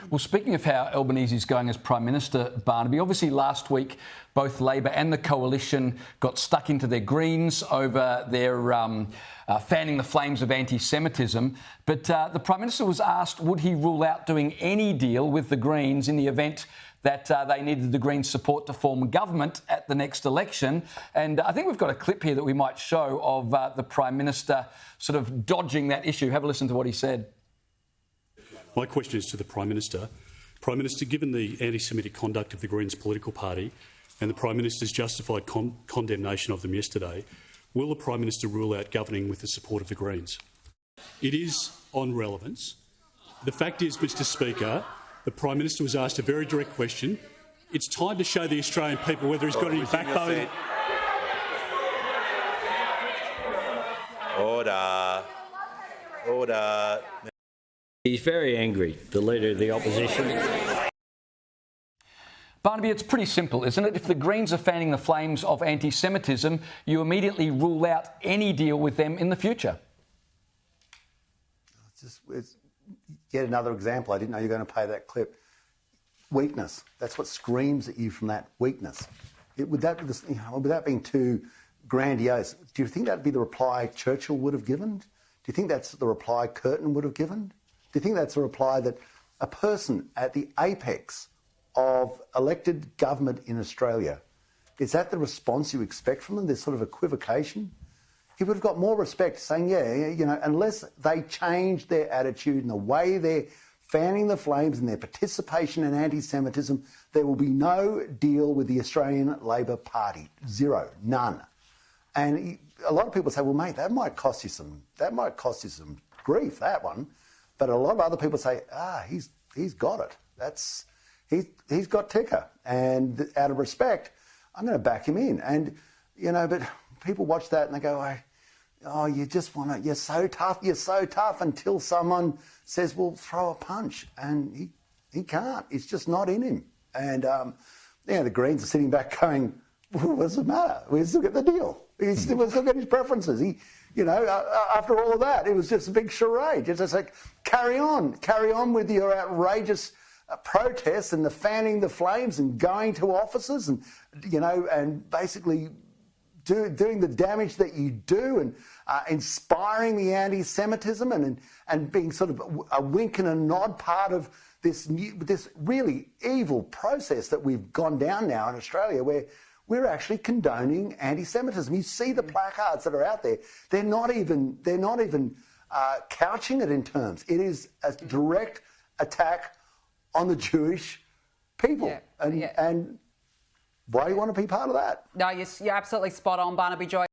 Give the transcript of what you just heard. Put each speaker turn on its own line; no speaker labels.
Well, speaking of how Albanese is going as Prime Minister, Barnaby, obviously last week both Labor and the Coalition got stuck into their Greens over their fanning the flames of anti-Semitism. But the Prime Minister was asked would he rule out doing any deal with the Greens in the event that they needed the Greens' support to form government at the next election. And I think we've got a clip here that we might show of the Prime Minister sort of dodging that issue. Have a listen to what he said.
My question is to the Prime Minister. Prime Minister, given the anti-Semitic conduct of the Greens political party and the Prime Minister's justified condemnation of them yesterday, will the Prime Minister rule out governing with the support of the Greens? It is on relevance. The fact is, Mr Speaker, the Prime Minister was asked a very direct question. It's time to show the Australian people whether he's got any backbone.
Order. Order.
He's very angry, the Leader of the Opposition.
Barnaby, it's pretty simple, isn't it? If the Greens are fanning the flames of anti-Semitism, you immediately rule out any deal with them in the future.
It's yet another example. I didn't know you were going to play that clip. Weakness. That's what screams at you from that weakness. Without being too grandiose, do you think that would be the reply Churchill would have given? Do you think that's the reply Curtin would have given? Do you think that's a reply that a person at the apex of elected government in Australia, is that the response you expect from them, this sort of equivocation? He would have got more respect saying, yeah, you know, unless they change their attitude and the way they're fanning the flames and their participation in anti-Semitism, there will be no deal with the Australian Labor Party. Zero. None. And a lot of people say, well, mate, that might cost you some grief, that one. But a lot of other people say, he's got it. He's got ticker. And out of respect, I'm going to back him in. And, you know, but people watch that and they go, oh, you're so tough until someone says, well, throw a punch. And he can't. It's just not in him. And, the Greens are sitting back going, well, what's the matter? We still get the deal. We still get his preferences. After all of that, it was just a big charade. It's just like, carry on with your outrageous protests and the fanning the flames and going to offices and basically doing the damage that you do and inspiring the anti-Semitism and being sort of a wink and a nod part of this really evil process that we've gone down now in Australia, where we're actually condoning anti-Semitism. You see the placards that are out there. They're not even couching it in terms. It is a direct attack on the Jewish people.
Yeah.
And why do you want to be part of that?
No, you're absolutely spot on, Barnaby Joy.